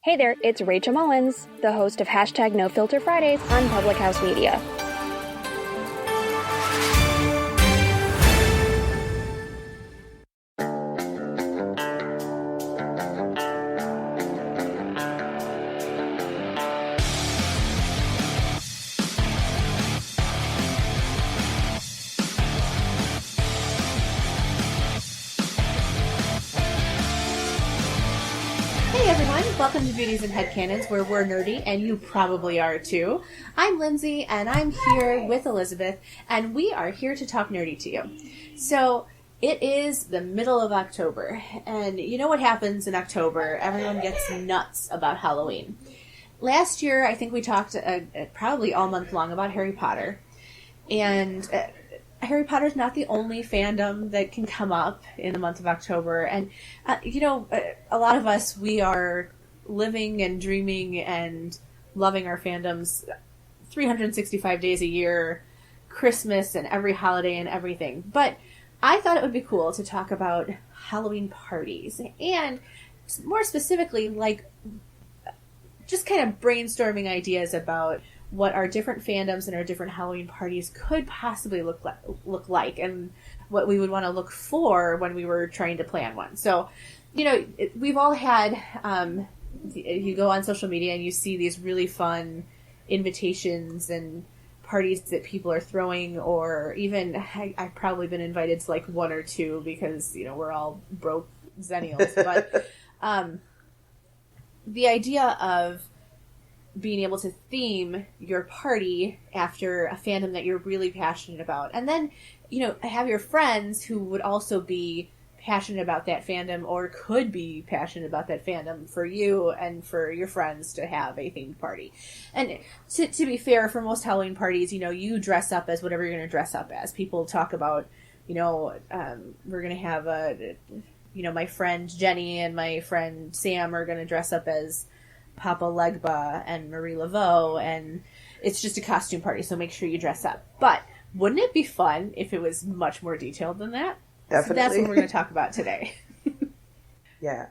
Hey there, it's Rachel Mullins, the host of Hashtag No Filter Fridays on Public House Media. Welcome to Beauties and Headcanons, where we're nerdy, and you probably are too. I'm Lindsay, and I'm here with Elisabeth, and we are here to talk nerdy to you. So, it is the middle of October, and you know what happens in October? Everyone gets nuts about Halloween. Last year, I think we talked probably all month long about Harry Potter, and Harry Potter's not the only fandom that can come up in the month of October, and a lot of us, we are living and dreaming and loving our fandoms 365 days a year, Christmas and every holiday and everything. But I thought it would be cool to talk about Halloween parties, and more specifically, like, just kind of brainstorming ideas about what our different fandoms and our different Halloween parties could possibly look like, and what we would want to look for when we were trying to plan one. So, we've all had, you go on social media and you see these really fun invitations and parties that people are throwing, or even, I've probably been invited to like one or two because, we're all broke zennials. But the idea of being able to theme your party after a fandom that you're really passionate about, and then, have your friends who would also be passionate about that fandom, or could be passionate about that fandom, for you and for your friends to have a themed party. And to be fair, for most Halloween parties, you dress up as whatever you're going to dress up as. People talk about, we're going to have my friend Jenny and my friend Sam are going to dress up as Papa Legba and Marie Laveau, and it's just a costume party, so make sure you dress up. But wouldn't it be fun if it was much more detailed than that? Definitely. So that's what we're going to talk about today. Yeah.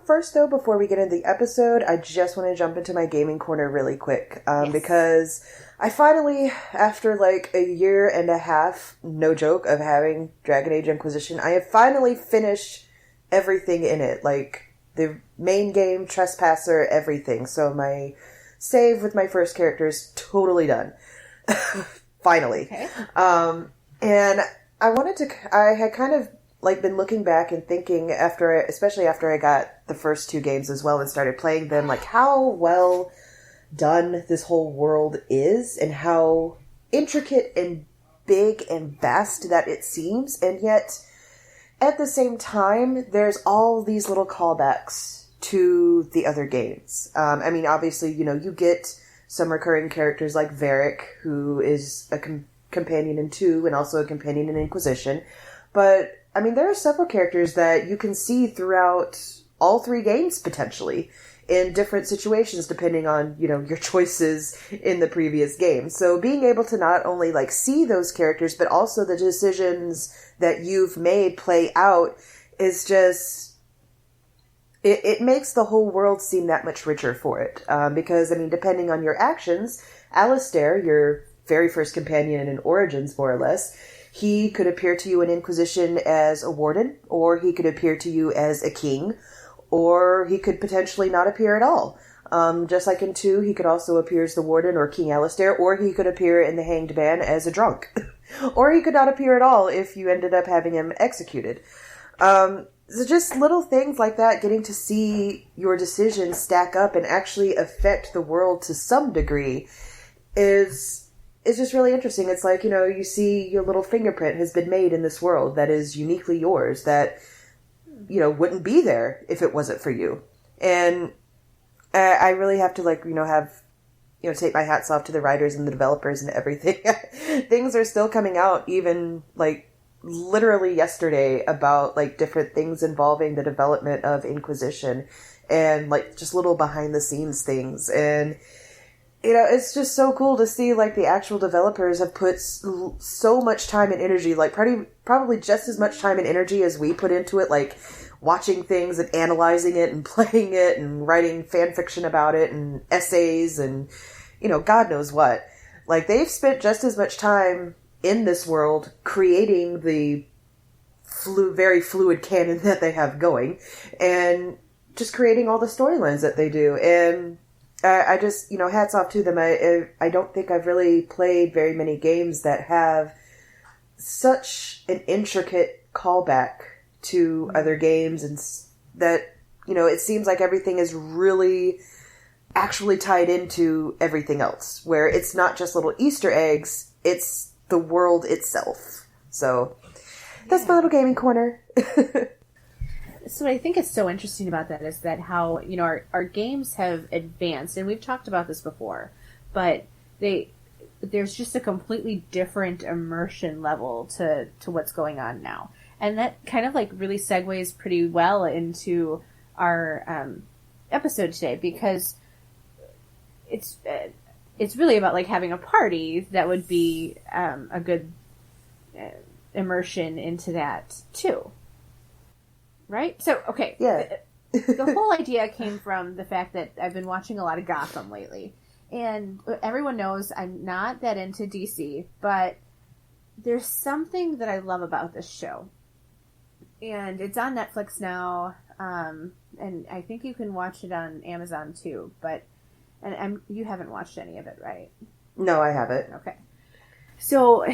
First, though, before we get into the episode, I just want to jump into my gaming corner really quick. Yes. Because I finally, after like a year and a half, no joke, of having Dragon Age Inquisition, I have finally finished everything in it. Like, the main game, Trespasser, everything. So my save with my first character is totally done. Finally. Okay. And I had kind of like been looking back and thinking especially after I got the first two games as well and started playing them, like how well done this whole world is and how intricate and big and vast that it seems. And yet at the same time, there's all these little callbacks to the other games. Obviously, you get some recurring characters like Varric, who is a companion in 2 and also a companion in Inquisition. But, there are several characters that you can see throughout all 3 games, potentially, in different situations, depending on, your choices in the previous game. So being able to not only, like, see those characters, but also the decisions that you've made play out is just... It makes the whole world seem that much richer for it. Because, depending on your actions, Alistair, your very first companion in Origins, more or less, he could appear to you in Inquisition as a warden, or he could appear to you as a king, or he could potentially not appear at all. Just like in 2, he could also appear as the warden or King Alistair, or he could appear in the Hanged Man as a drunk. Or he could not appear at all if you ended up having him executed. So just little things like that, getting to see your decisions stack up and actually affect the world to some degree is just really interesting. It's like, you see your little fingerprint has been made in this world that is uniquely yours, that, wouldn't be there if it wasn't for you. And I really have to, like, take my hats off to the writers and the developers and everything. Things are still coming out, even, like, literally yesterday, about, like, different things involving the development of Inquisition and, like, just little behind-the-scenes things. And it's just so cool to see, like, the actual developers have put so much time and energy, like, probably just as much time and energy as we put into it, like, watching things and analyzing it and playing it and writing fan fiction about it and essays and, God knows what. Like, they've spent just as much time in this world creating the very fluid canon that they have going and just creating all the storylines that they do. And I just, hats off to them. I don't think I've really played very many games that have such an intricate callback to other games, and that, it seems like everything is really actually tied into everything else, where it's not just little Easter eggs, it's the world itself. So that's my little gaming corner. So what I think is so interesting about that is that how, our games have advanced, and we've talked about this before, but there's just a completely different immersion level to what's going on now. And that kind of like really segues pretty well into our episode today, because it's really about like having a party that would be a good immersion into that too. Right? So, okay. Yeah. The whole idea came from the fact that I've been watching a lot of Gotham lately. And everyone knows I'm not that into DC, but there's something that I love about this show. And it's on Netflix now, and I think you can watch it on Amazon too, and you haven't watched any of it, right? No, I haven't. Okay. So,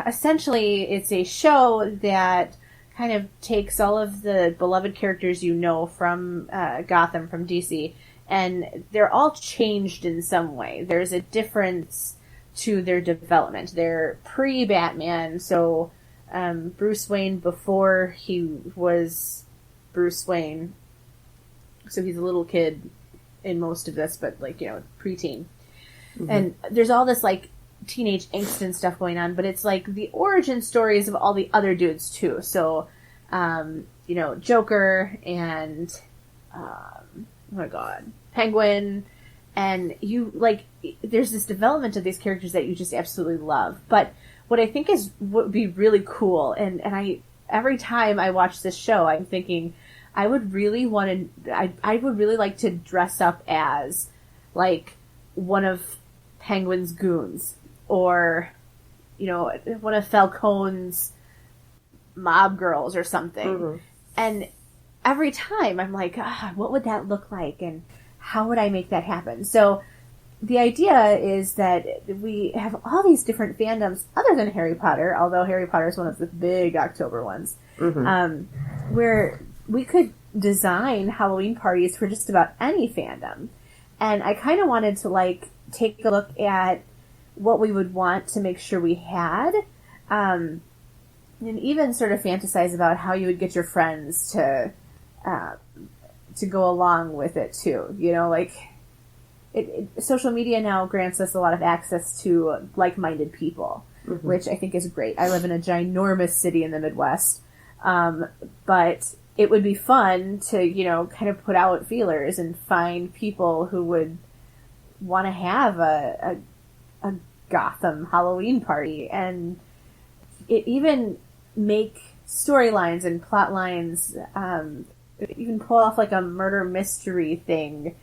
essentially, it's a show that kind of takes all of the beloved characters from Gotham, from DC, and they're all changed in some way. There's a difference to their development. They're pre-Batman, so Bruce Wayne before he was Bruce Wayne. So he's a little kid in most of this, but preteen. Mm-hmm. And there's all this teenage angst and stuff going on, but it's the origin stories of all the other dudes too. So, Joker and, oh my god, Penguin, and there's this development of these characters that you just absolutely love. But what I think would be really cool, and every time I watch this show, I'm thinking, I would really like to dress up as, one of Penguin's goons, or, one of Falcone's mob girls or something. Mm-hmm. And every time I'm like, what would that look like? And how would I make that happen? So the idea is that we have all these different fandoms other than Harry Potter, although Harry Potter is one of the big October ones, mm-hmm. Where we could design Halloween parties for just about any fandom. And I kind of wanted to take a look at what we would want to make sure we had, and even sort of fantasize about how you would get your friends to go along with it too. Social media now grants us a lot of access to like-minded people, mm-hmm. which I think is great. I live in a ginormous city in the Midwest, but it would be fun to, kind of put out feelers and find people who would want to have a Gotham Halloween party, and even make storylines and plot lines, even pull off a murder mystery thing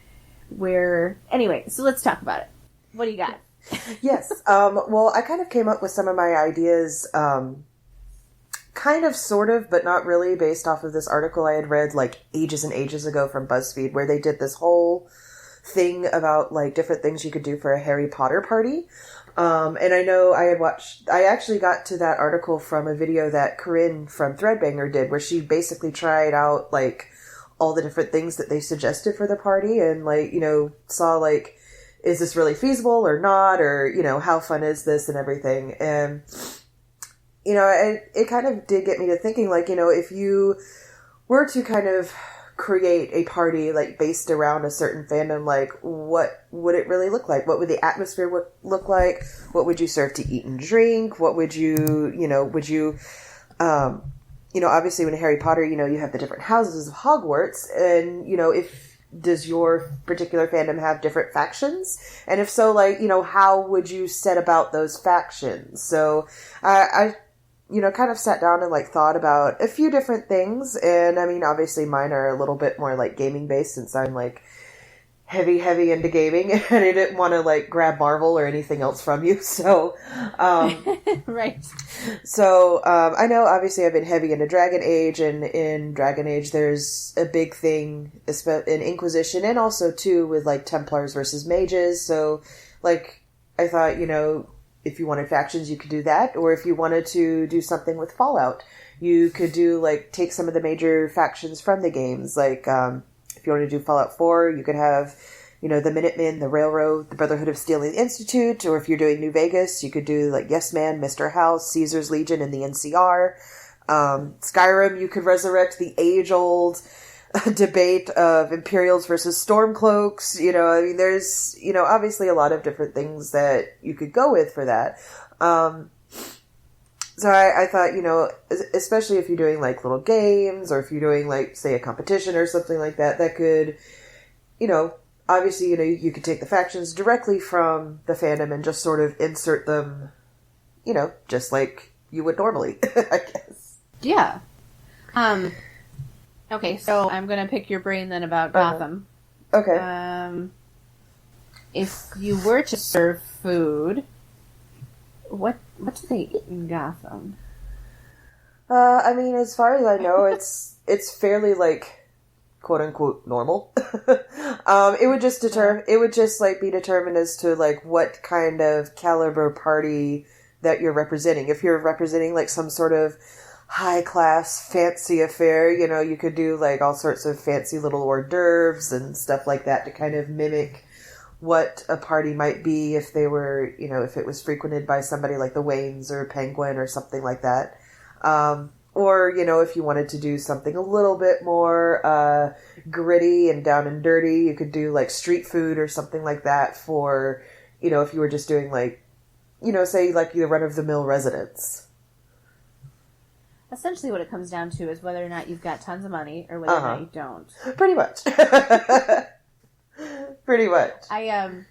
anyway, so let's talk about it. What do you got? Yes. Well, I kind of came up with some of my ideas, kind of, sort of, but not really, based off of this article I had read ages and ages ago from BuzzFeed, where they did this whole thing about different things you could do for a Harry Potter party. And I know I actually got to that article from a video that Corinne from Threadbanger did, where she basically tried out all the different things that they suggested for the party, and saw is this really feasible or not, or how fun is this and everything. And it kind of did get me to thinking, if you were to kind of create a party based around a certain fandom, what would it really look like? What would the atmosphere look like? What would you serve to eat and drink? What would you obviously when Harry Potter, you have the different houses of Hogwarts, and does your particular fandom have different factions? And if so, how would you set about those factions? So I kind of sat down and like thought about a few different things. And I mean, obviously mine are a little bit more like gaming based since I'm like heavy into gaming and I didn't want to like grab Marvel or anything else from you. So, right. So, I know obviously I've been heavy into Dragon Age, and in Dragon Age there's a big thing in Inquisition and also too with like Templars versus mages. So like I thought, if you wanted factions, you could do that. Or if you wanted to do something with Fallout, you could do like take some of the major factions from the games. Like, if you want to do Fallout 4, you could have, the Minutemen, the Railroad, the Brotherhood of Steel and the Institute. Or if you're doing New Vegas, you could do like Yes Man, Mr. House, Caesar's Legion, and the NCR. Skyrim, you could resurrect the age-old debate of Imperials versus Stormcloaks. There's, obviously a lot of different things that you could go with for that. So I thought, especially if you're doing like little games or if you're doing like, say, a competition or something like that, that could, obviously, you could take the factions directly from the fandom and just sort of insert them, just like you would normally, I guess. Yeah. Okay, so I'm going to pick your brain then about Gotham. Okay. If you were to serve food, what do they eat in Gotham? I mean, as far as I know, it's fairly like quote unquote normal. It would just be determined as to like what kind of caliber party that you're representing. If you're representing like some sort of high class fancy affair, you could do like all sorts of fancy little hors d'oeuvres and stuff like that to kind of mimic what a party might be if they were, if it was frequented by somebody like the Waynes or Penguin or something like that. Or, if you wanted to do something a little bit more gritty and down and dirty, you could do like street food or something like that for, if you were just doing like, say like the run-of-the-mill residence. Essentially what it comes down to is whether or not you've got tons of money or whether or not you don't. Pretty much. Pretty much. I'm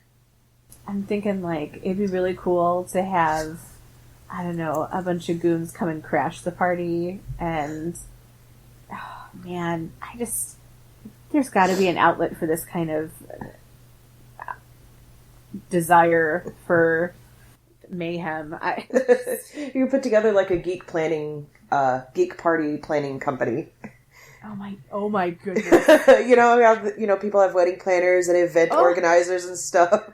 thinking like it'd be really cool to have, I don't know, a bunch of goons come and crash the party, and oh man, there's got to be an outlet for this kind of desire for mayhem. You put together like a geek party planning company. Oh my goodness. People have wedding planners and event organizers and stuff.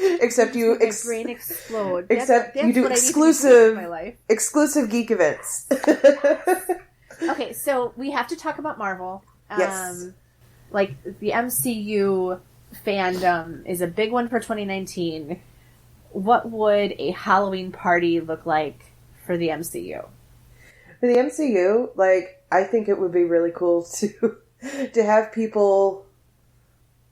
Except you... my brain explode. Except that's you do what exclusive exclusive geek events. Okay, so we have to talk about Marvel. Yes. Like, the MCU fandom is a big one for 2019. What would a Halloween party look like for the MCU? For the MCU, like, I think it would be really cool to have people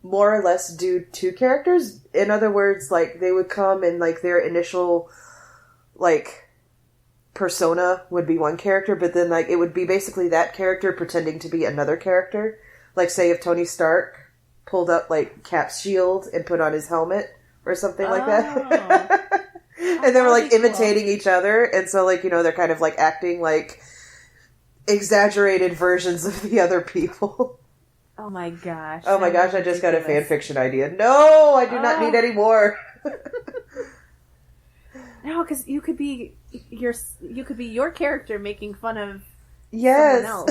more or less do two characters. In other words, like, they would come and, like, their initial, like, persona would be one character, but then, like, it would be basically that character pretending to be another character. Like, say if Tony Stark pulled up, like, Cap's shield and put on his helmet or something like that. And they were, like, imitating each other, and so, like, they're kind of, like, acting like exaggerated versions of the other people. Oh my gosh. Oh my gosh, I just got a fan fiction idea. No, I do not need any more. No, because you could be your character making fun of someone else.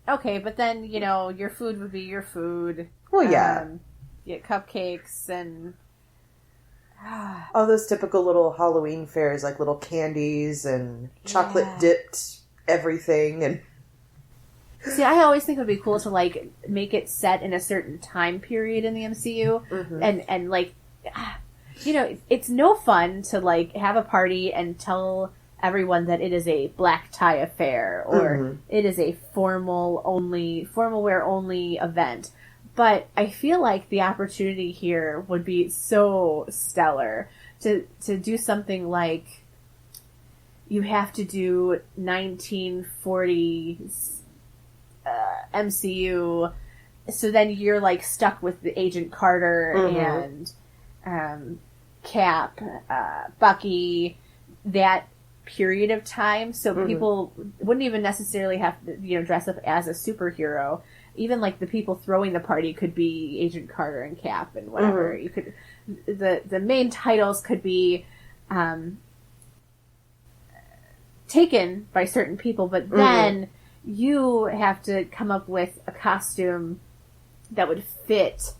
Okay, but then, your food would be your food. Well, yeah. You get cupcakes and... all those typical little Halloween fairs, like little candies and chocolate-dipped everything. And see, I always think it would be cool to, like, make it set in a certain time period in the MCU. Mm-hmm. And like, it's no fun to, like, have a party and tell everyone that it is a black tie affair or it is a formal wear only event. But I feel like the opportunity here would be so stellar to do something like you have to do 1940s MCU, so then you're like stuck with the Agent Carter and Cap, Bucky, that period of time, so people wouldn't even necessarily have to, dress up as a superhero. Even like the people throwing the party could be Agent Carter and Cap and whatever. You could, the main titles could be taken by certain people, but then you have to come up with a costume that would fit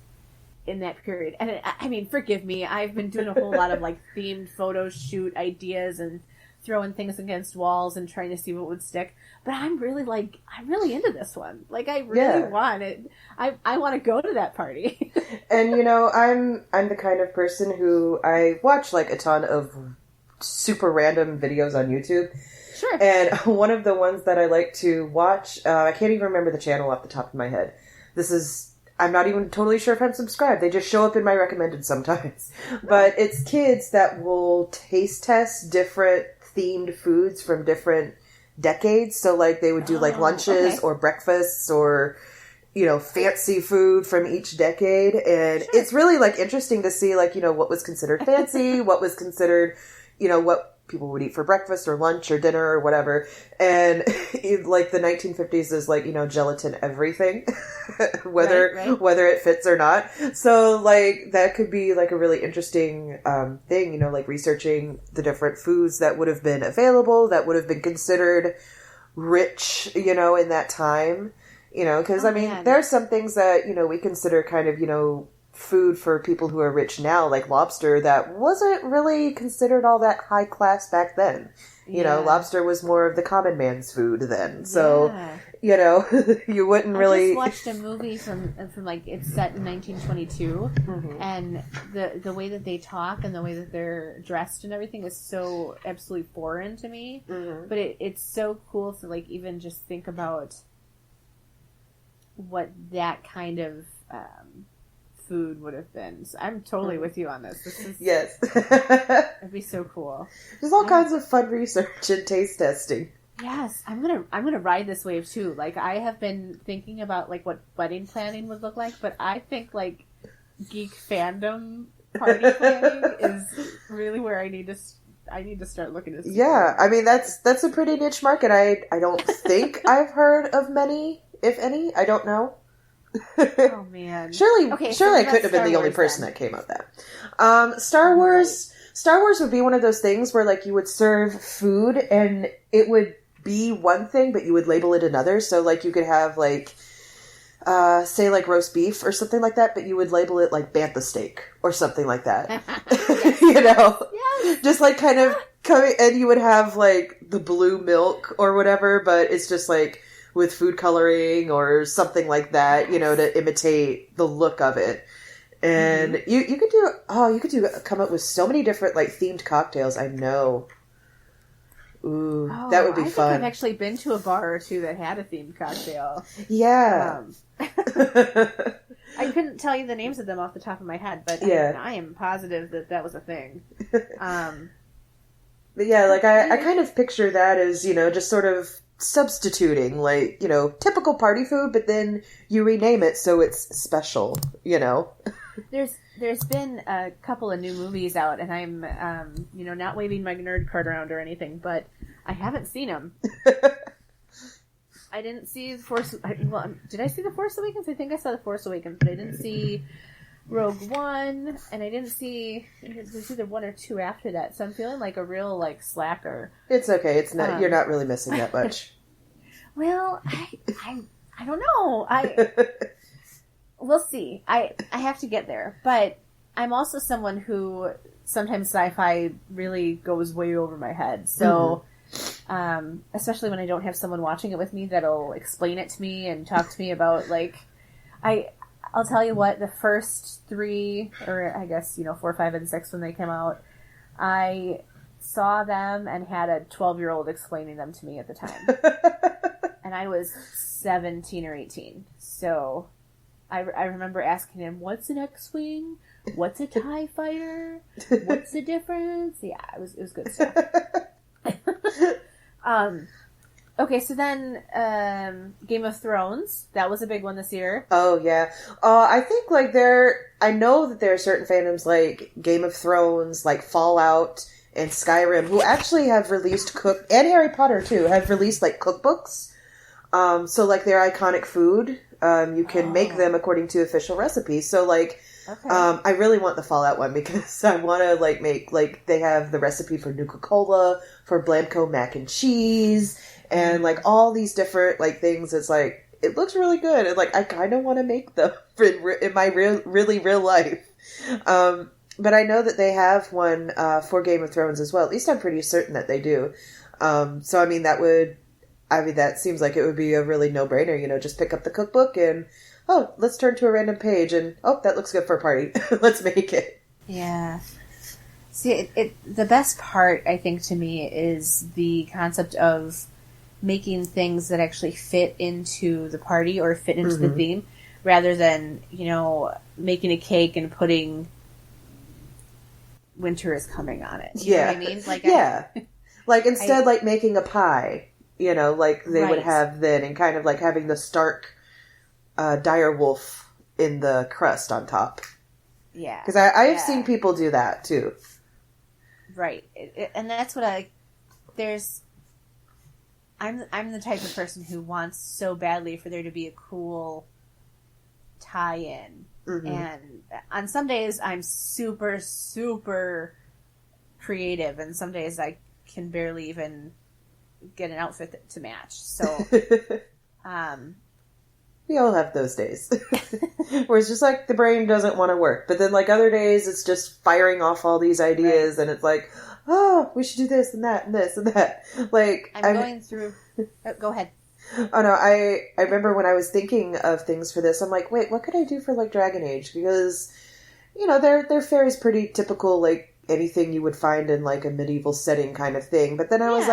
in that period. And I mean, forgive me, I've been doing a whole lot of like themed photo shoot ideas and throwing things against walls and trying to see what would stick. But I'm really into this one. Like, I really want it. I want to go to that party. And, I'm the kind of person who, I watch, like, a ton of super random videos on YouTube. Sure. And one of the ones that I like to watch, I can't even remember the channel off the top of my head. I'm not even totally sure if I'm subscribed. They just show up in my recommended sometimes. But it's kids that will taste test different themed foods from different decades. So, like, they would do, like, lunches or breakfasts or, fancy food from each decade. And it's really, like, interesting to see, like, what was considered fancy, what was considered, what people would eat for breakfast or lunch or dinner or whatever. And, like, the 1950s is, like, gelatin everything, whether it fits or not. So, like, that could be, like, a really interesting thing, like, researching the different foods that would have been available, that would have been considered rich, in that time. Because, there are some things that, we consider kind of, food for people who are rich now, like lobster, that wasn't really considered all that high class back then. Lobster was more of the common man's food then. So, you wouldn't really... I just watched a movie from like, it's set in 1922, and the way that they talk and the way that they're dressed and everything is so absolutely foreign to me. But it's so cool to, like, even just think about what that kind of food would have been. So I'm totally with you on this. Yes. It'd be so cool. There's all kinds of fun research and taste testing. Yes, I'm gonna ride this wave too. Like, I have been thinking about, like, what wedding planning would look like, but I think, like, geek fandom party planning is really where I need to start looking at. Yeah, that's a pretty niche market. I don't think I've heard of many, if any. I don't know. Oh man! Surely I couldn't have been the only person that came up with that. Star Wars would be one of those things where, like, you would serve food and it would be one thing, but you would label it another. So, like, you could have, like, say, like, roast beef or something like that, but you would label it, like, bantha steak or something like that. Yes. Just, like, kind of coming, and you would have, like, the blue milk or whatever, but it's just, like, with food coloring or something like that, to imitate the look of it. And you could come up with so many different, like, themed cocktails. I know. Ooh, that would be fun. I've actually been to a bar or two that had a themed cocktail. Yeah. I couldn't tell you the names of them off the top of my head, but I am positive that was a thing. But yeah, like, I kind of picture that as, just sort of substituting, like, typical party food, but then you rename it so it's special, There's been a couple of new movies out, and I'm, not waving my nerd card around or anything, but I haven't seen them. I didn't see The Force... did I see The Force Awakens? I think I saw The Force Awakens, but I didn't see Rogue One, and I didn't see... There's either one or two after that, so I'm feeling like a real, like, slacker. It's okay. It's not. You're not really missing that much. Well, I don't know. We'll see. I have to get there, but I'm also someone who sometimes sci-fi really goes way over my head. So, especially when I don't have someone watching it with me that'll explain it to me and talk to me about, like, I'll tell you what, the first three, or I guess, 4, 5, and 6 when they came out, I saw them and had a 12-year-old explaining them to me at the time. And I was 17 or 18. So I remember asking him, what's an X-Wing? What's a TIE fighter? What's the difference? Yeah, it was good stuff. Okay, so then Game of Thrones, that was a big one this year. Oh, yeah. I think, like, I know that there are certain fandoms like Game of Thrones, like Fallout, and Skyrim, who actually have released and Harry Potter, too, have released, like, cookbooks. So, like, their iconic food, you can make them according to official recipes. So, like, Okay. I really want the Fallout one because I want to, like, make, like, they have the recipe for Nuka-Cola, for Blamco mac and cheese, and, like, all these different, like, things. It's like, it looks really good. And, like, I kind of want to make them in my really real life. But I know that they have one for Game of Thrones as well. At least I'm pretty certain that they do. So, I mean, that seems like it would be a really no-brainer, you know, just pick up the cookbook and, oh, let's turn to a random page and, oh, that looks good for a party. Let's make it. Yeah. See, the best part, I think, to me, is the concept of making things that actually fit into the party or fit into the theme, rather than, you know, making a cake and putting winter is coming on it. You know what I mean? Like, yeah. Like, instead, like, making a pie, you know, like they would have then, and kind of, like, having the stark dire wolf in the crust on top. Yeah. Because I have seen people do that, too. Right. And that's what I'm the type of person who wants so badly for there to be a cool tie-in. Mm-hmm. And on some days I'm super, super creative, and some days I can barely even get an outfit to match. So, we all have those days. Where it's just like the brain doesn't want to work. But then, like, other days it's just firing off all these ideas, and it's like, oh, we should do this and that and this and that. Like, I'm going through... go ahead. Oh, no, I remember when I was thinking of things for this, I'm like, wait, what could I do for, like, Dragon Age? Because, you know, their fare is pretty typical, like, anything you would find in, like, a medieval setting kind of thing. But then I was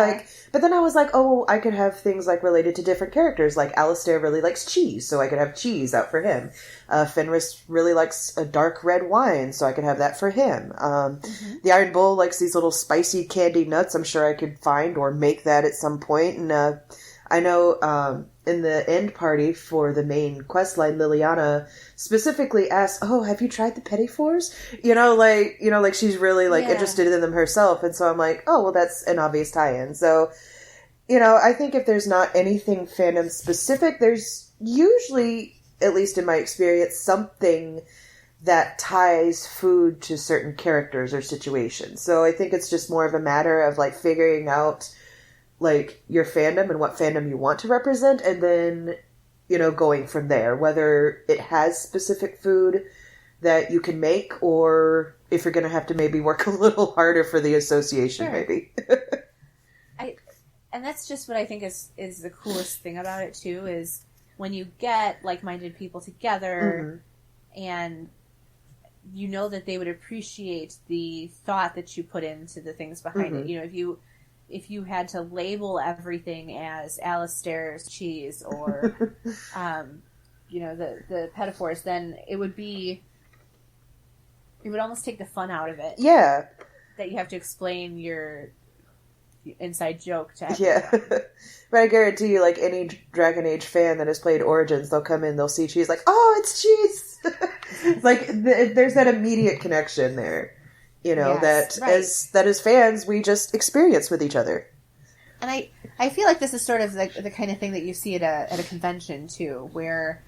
like, oh, I could have things, like, related to different characters. Like, Alistair really likes cheese, so I could have cheese out for him. Fenris really likes a dark red wine, so I could have that for him. The Iron Bull likes these little spicy candy nuts. I'm sure I could find or make that at some point. And I know in the end party for the main questline, Liliana specifically asked, oh, have you tried the Petit Fours? You know, like she's really, like, interested in them herself. And so I'm like, oh, well, that's an obvious tie-in. So, you know, I think if there's not anything fandom specific, there's usually, at least in my experience, something that ties food to certain characters or situations. So I think it's just more of a matter of, like, figuring out, like, your fandom and what fandom you want to represent, and then, you know, going from there, whether it has specific food that you can make, or if you're going to have to maybe work a little harder for the association, maybe. And that's just what I think is the coolest thing about it, too, is when you get like-minded people together, and you know that they would appreciate the thought that you put into the things behind it. You know, if you had to label everything as Alistair's cheese or, you know, the Petit Fours, then it would almost take the fun out of it. Yeah. That you have to explain your inside joke to everyone. Yeah. But I guarantee you, like, any Dragon Age fan that has played Origins, they'll come in, they'll see cheese, like, oh, it's cheese! Like, there's that immediate connection there. You know, that as fans, we just experience with each other. And I feel like this is sort of the kind of thing that you see at a convention, too, where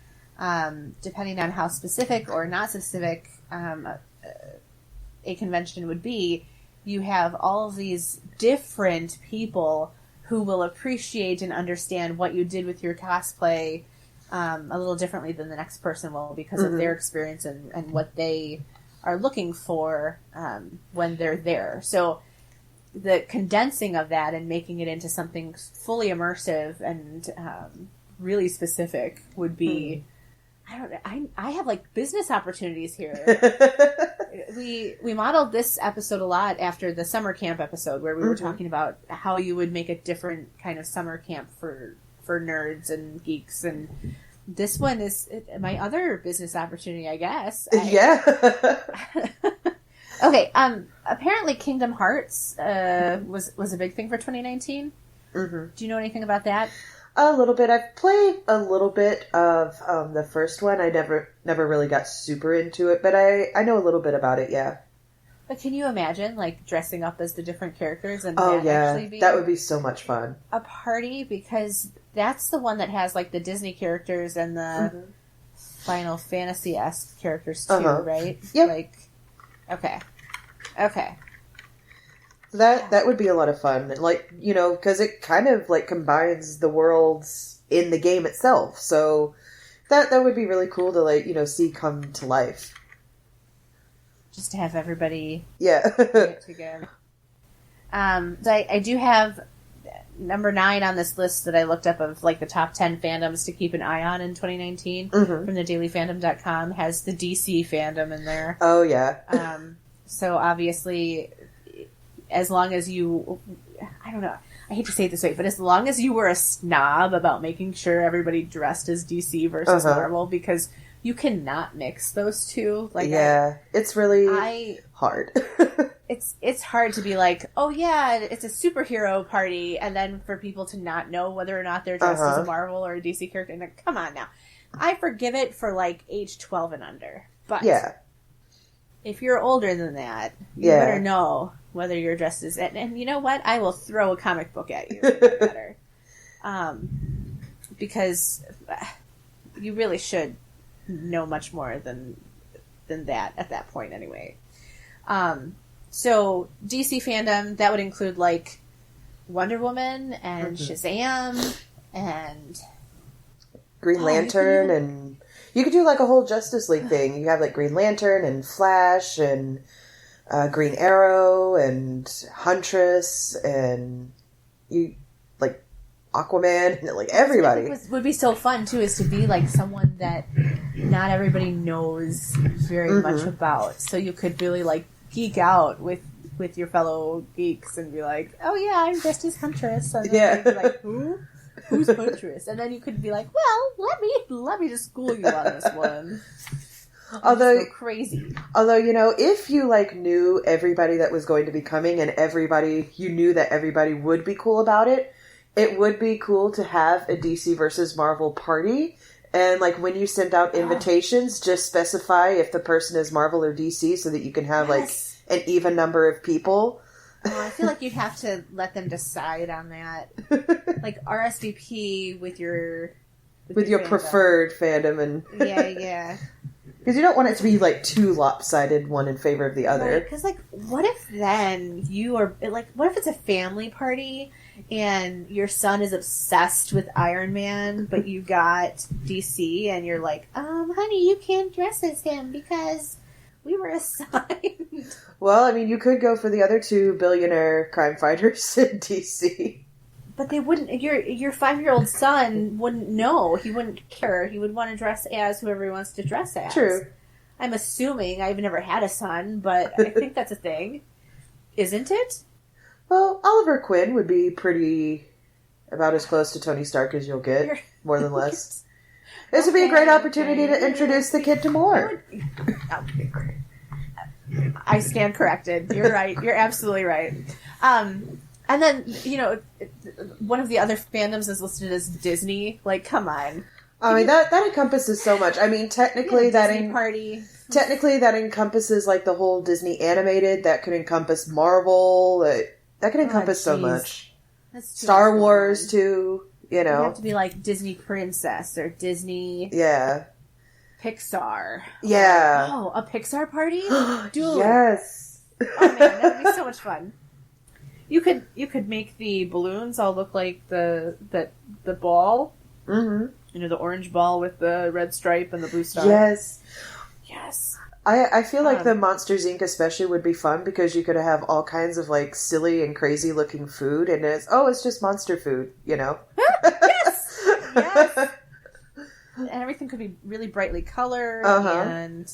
depending on how specific or not specific a convention would be, you have all of these different people who will appreciate and understand what you did with your cosplay a little differently than the next person will because of their experience and what they are looking for when they're there. So the condensing of that and making it into something fully immersive and really specific would be, I have, like, business opportunities here. We modeled this episode a lot after the summer camp episode where we were talking about how you would make a different kind of summer camp for nerds and geeks, and this one is my other business opportunity, I guess. Okay. Apparently Kingdom Hearts was a big thing for 2019. Mm-hmm. Do you know anything about that? A little bit. I've played a little bit of the first one. I never really got super into it, but I know a little bit about it, yeah. But can you imagine, like, dressing up as the different characters and actually being that would be so much fun. A party? Because that's the one that has, like, the Disney characters and the Final Fantasy-esque characters, too, right? Yep. Like, okay. That would be a lot of fun. Like, you know, because it kind of, like, combines the worlds in the game itself. So that would be really cool to, like, you know, see come to life. Just to have everybody get together. I do have number 9 on this list that I looked up of, like, the top 10 fandoms to keep an eye on in 2019 from the dailyfandom.com has the DC fandom in there. Oh, yeah. So obviously, as long as you, I don't know, I hate to say it this way, but as long as you were a snob about making sure everybody dressed as DC versus Marvel, because you cannot mix those two. Like, it's really hard. It's hard to be like, oh yeah, it's a superhero party, and then for people to not know whether or not they're dressed as a Marvel or a DC character. And like, come on now, I forgive it for like age 12 and under, but if you're older than that, you better know whether you're dressed as it. And you know what? I will throw a comic book at you for that matter, because you really should know much more than that at that point anyway. So DC fandom, that would include like Wonder Woman and Shazam and Green Lantern, and you could do like a whole Justice League thing. You have like Green Lantern and Flash and Green Arrow and Huntress and you like Aquaman and like everybody. What would be so fun too is to be like someone that not everybody knows very much about. So you could really like geek out with your fellow geeks and be like, oh yeah, I'm dressed as Huntress. And then they'd be like, who? Who's Huntress? And then you could be like, well, let me just school you on this one. Although so crazy. Although, you know, if you like knew everybody that was going to be coming and you knew that everybody would be cool about it, it would be cool to have a DC versus Marvel party. And like when you send out invitations, just specify if the person is Marvel or DC so that you can have like an even number of people. Oh, I feel like you'd have to let them decide on that. Like RSVP with your fandom. Preferred fandom and yeah. Because you don't want it to be like too lopsided, one in favor of the other. Because like, what if then you are like, what if it's a family party and your son is obsessed with Iron Man, but you got DC, and you're like, honey, you can't dress as him because we were assigned. Well, I mean, you could go for the other two billionaire crime fighters in DC. But they wouldn't. Your 5-year-old son wouldn't know. He wouldn't care. He would want to dress as whoever he wants to dress as. True. I'm assuming. I've never had a son, but I think that's a thing. Isn't it? Well, Oliver Quinn would be pretty about as close to Tony Stark as you'll get, more than less. This would be a great opportunity to introduce the kid to more. I stand corrected. You're right. You're absolutely right. And then, you know, one of the other fandoms is listed as Disney. Like, come on. I mean, that encompasses so much. I mean, technically party. Technically, that encompasses, like, the whole Disney animated. That could encompass Marvel. That could encompass so much. That's too Star much Wars, too, you know. You have to be, like, Disney Princess or Disney... Yeah. Pixar. Yeah. Oh, a Pixar party? Dude. Yes. Oh, man, that would be so much fun. You could make the balloons all look like the ball. Mm-hmm. You know, the orange ball with the red stripe and the blue star. Yes. Yes. I feel like the Monsters, Inc. especially would be fun because you could have all kinds of like silly and crazy looking food and it's just monster food, you know? Yes! Yes! And everything could be really brightly colored and...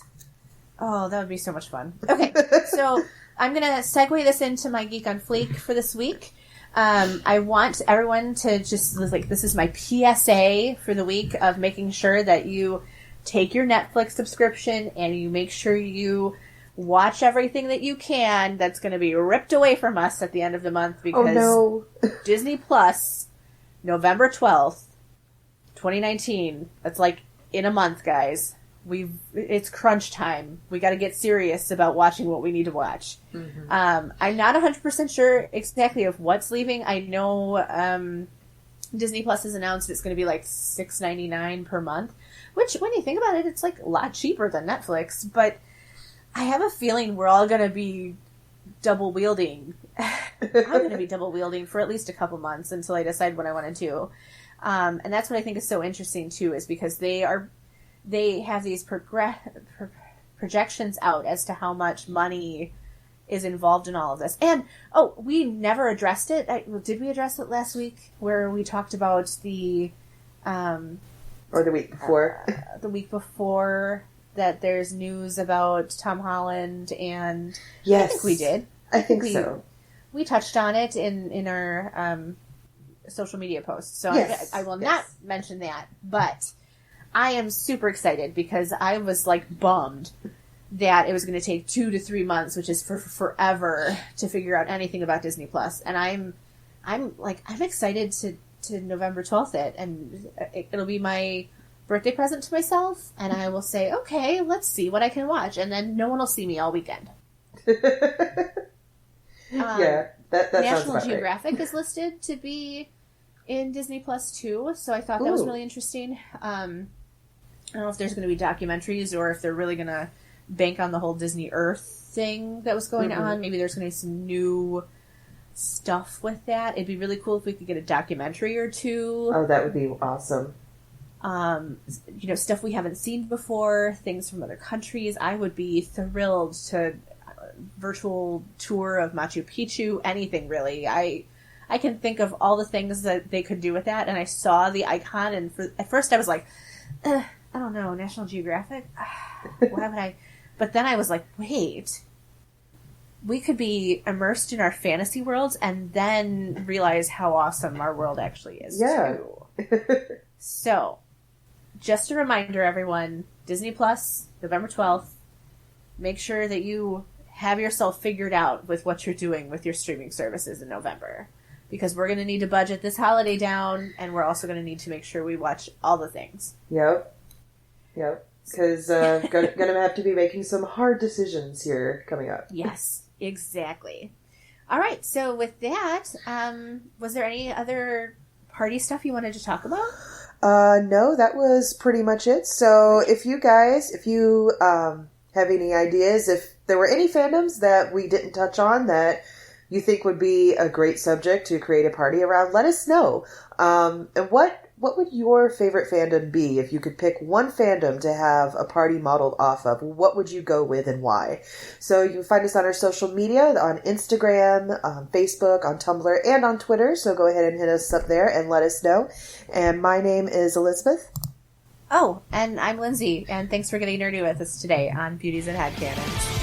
Oh, that would be so much fun. Okay, so I'm going to segue this into my Geek on Fleek for this week. I want everyone to just, like, this is my PSA for the week of making sure that you take your Netflix subscription and you make sure you watch everything that you can that's going to be ripped away from us at the end of the month because Disney Plus, November 12th, 2019. That's like in a month, guys. It's crunch time. We got to get serious about watching what we need to watch. Mm-hmm. I'm not 100% sure exactly of what's leaving. I know Disney Plus has announced it's going to be like $6.99 per month, which when you think about it, it's like a lot cheaper than Netflix, but I have a feeling we're all going to be double wielding. I'm going to be double wielding for at least a couple months until I decide what I want to do. And that's what I think is so interesting too, is because they have these projections out as to how much money is involved in all of this. And, we never addressed it. Did we address it last week where we talked about the... or the week before. The week before that there's news about Tom Holland and... Yes. I think we did. I think so. We touched on it in our social media posts. So yes. I will not mention that. But I am super excited because I was like bummed that it was going to take 2 to 3 months, which is for forever, to figure out anything about Disney Plus. And I'm excited to November 12th and it'll be my birthday present to myself, and I will say, okay, let's see what I can watch, and then no one will see me all weekend. Yeah, that National Geographic is listed to be in Disney Plus too, so I thought that was really interesting. I don't know if there's going to be documentaries or if they're really going to bank on the whole Disney Earth thing that was going on. Maybe there's going to be some new stuff with that. It'd be really cool if we could get a documentary or two. Oh, that would be awesome. Stuff we haven't seen before, things from other countries. I would be thrilled to virtual tour of Machu Picchu, anything really. I can think of all the things that they could do with that, and I saw the icon, and at first I was like, I don't know, National Geographic? Why would I? But then I was like, wait, we could be immersed in our fantasy worlds and then realize how awesome our world actually is, too. So, just a reminder, everyone, Disney Plus, November 12th, make sure that you have yourself figured out with what you're doing with your streaming services in November. Because we're going to need to budget this holiday down, and we're also going to need to make sure we watch all the things. Yep. Because going to have to be making some hard decisions here coming up. Yes, exactly. All right, so with that, was there any other party stuff you wanted to talk about? No, that was pretty much it. So if you have any ideas, if there were any fandoms that we didn't touch on that you think would be a great subject to create a party around, let us know. And what would your favorite fandom be if you could pick one fandom to have a party modeled off of? What would you go with and why? So you can find us on our social media, on Instagram, on Facebook, on Tumblr, and on Twitter. So go ahead and hit us up there and let us know. And my name is Elisabeth. Oh, and I'm Lindsay, and thanks for getting nerdy with us today on Beauties and Headcanons.